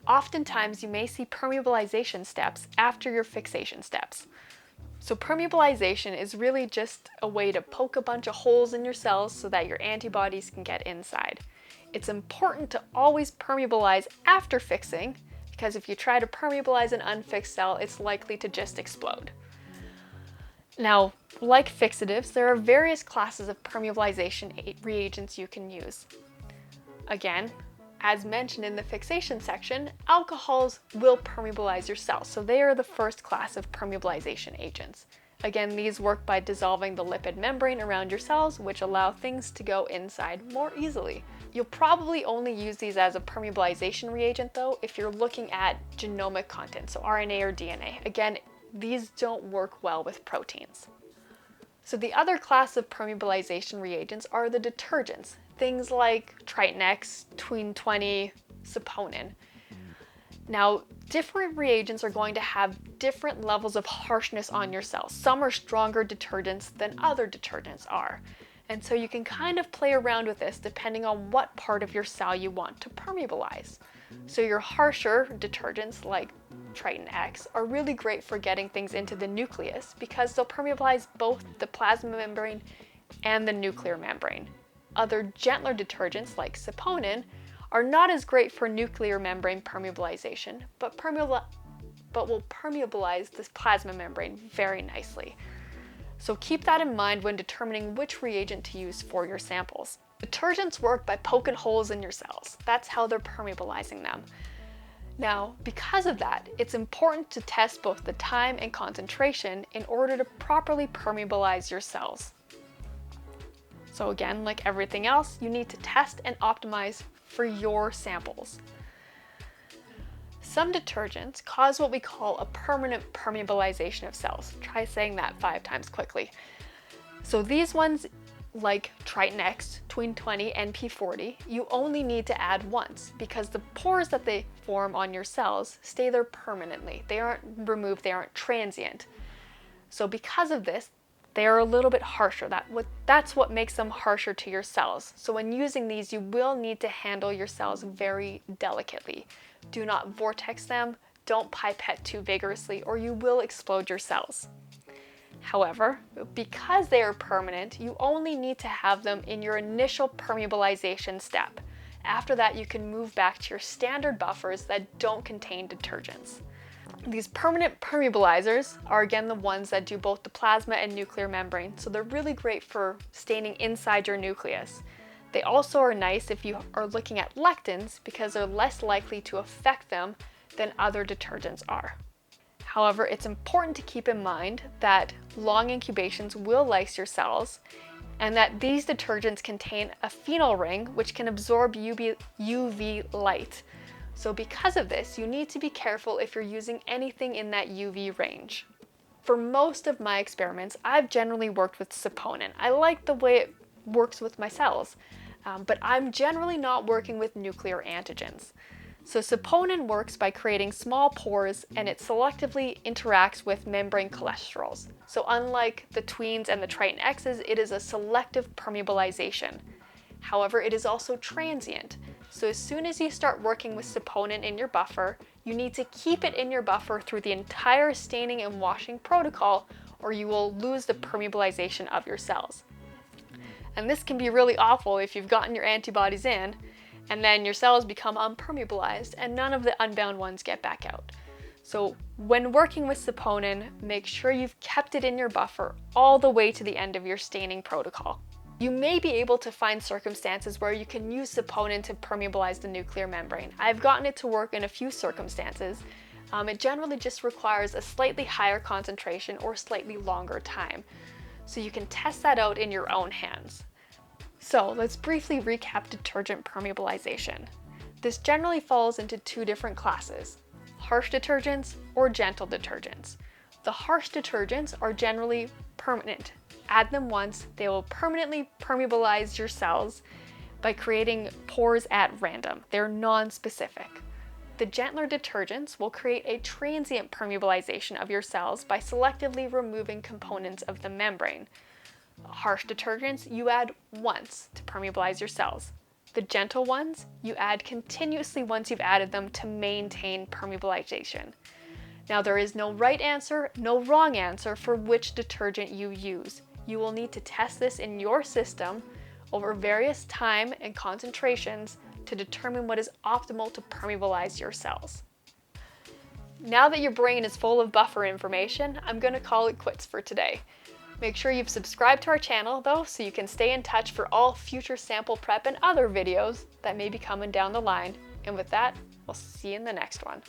Oftentimes you may see permeabilization steps after your fixation steps. So permeabilization is really just a way to poke a bunch of holes in your cells so that your antibodies can get inside. It's important to always permeabilize after fixing, because if you try to permeabilize an unfixed cell, it's likely to just explode. Now, like fixatives, there are various classes of permeabilization reagents you can use. Again, as mentioned in the fixation section, alcohols will permeabilize your cells, so they are the first class of permeabilization agents. Again, these work by dissolving the lipid membrane around your cells, which allow things to go inside more easily. You'll probably only use these as a permeabilization reagent though if you're looking at genomic content, so RNA or DNA. Again, these don't work well with proteins. So the other class of permeabilization reagents are the detergents, things like triton-x, tween-20, saponin. Now, different reagents are going to have different levels of harshness on your cells. Some are stronger detergents than other detergents are. And so you can kind of play around with this depending on what part of your cell you want to permeabilize. So your harsher detergents like triton-x are really great for getting things into the nucleus because they'll permeabilize both the plasma membrane and the nuclear membrane. Other gentler detergents like saponin are not as great for nuclear membrane permeabilization, but will permeabilize this plasma membrane very nicely. So keep that in mind when determining which reagent to use for your samples. Detergents work by poking holes in your cells. That's how they're permeabilizing them. Now, because of that, it's important to test both the time and concentration in order to properly permeabilize your cells. So again, like everything else, you need to test and optimize for your samples. Some detergents cause what we call a permanent permeabilization of cells. Try saying that 5 times quickly. So these ones, like triton-x, tween-20, and P40, you only need to add once because the pores that they form on your cells stay there permanently. They aren't removed, they aren't transient. So because of this, they are a little bit harsher. That's what makes them harsher to your cells. So when using these, you will need to handle your cells very delicately. Do not vortex them, don't pipette too vigorously, or you will explode your cells. However, because they are permanent, you only need to have them in your initial permeabilization step. After that, you can move back to your standard buffers that don't contain detergents. These permanent permeabilizers are again the ones that do both the plasma and nuclear membrane, so they're really great for staining inside your nucleus. They also are nice if you are looking at lectins because they're less likely to affect them than other detergents are. However, it's important to keep in mind that long incubations will lyse your cells and that these detergents contain a phenol ring which can absorb UV light. So because of this, you need to be careful if you're using anything in that UV range. For most of my experiments, I've generally worked with saponin. I like the way it works with my cells, but I'm generally not working with nuclear antigens. So saponin works by creating small pores and it selectively interacts with membrane cholesterols. So unlike the tweens and the triton-x's, it is a selective permeabilization. However, it is also transient. So as soon as you start working with saponin in your buffer, you need to keep it in your buffer through the entire staining and washing protocol or you will lose the permeabilization of your cells. And this can be really awful if you've gotten your antibodies in and then your cells become unpermeabilized and none of the unbound ones get back out. So when working with saponin, make sure you've kept it in your buffer all the way to the end of your staining protocol. You may be able to find circumstances where you can use saponin to permeabilize the nuclear membrane. I've gotten it to work in a few circumstances. It generally just requires a slightly higher concentration or slightly longer time. So you can test that out in your own hands. So let's briefly recap detergent permeabilization. This generally falls into 2 different classes, harsh detergents or gentle detergents. The harsh detergents are generally permanent. Add them once, they will permanently permeabilize your cells by creating pores at random. They're non-specific. The gentler detergents will create a transient permeabilization of your cells by selectively removing components of the membrane. Harsh detergents you add once to permeabilize your cells. The gentle ones, you add continuously once you've added them to maintain permeabilization. Now there is no right answer, no wrong answer for which detergent you use. You will need to test this in your system over various time and concentrations to determine what is optimal to permeabilize your cells. Now that your brain is full of buffer information, I'm going to call it quits for today. Make sure you've subscribed to our channel though, so you can stay in touch for all future sample prep and other videos that may be coming down the line. And with that, we'll see you in the next one.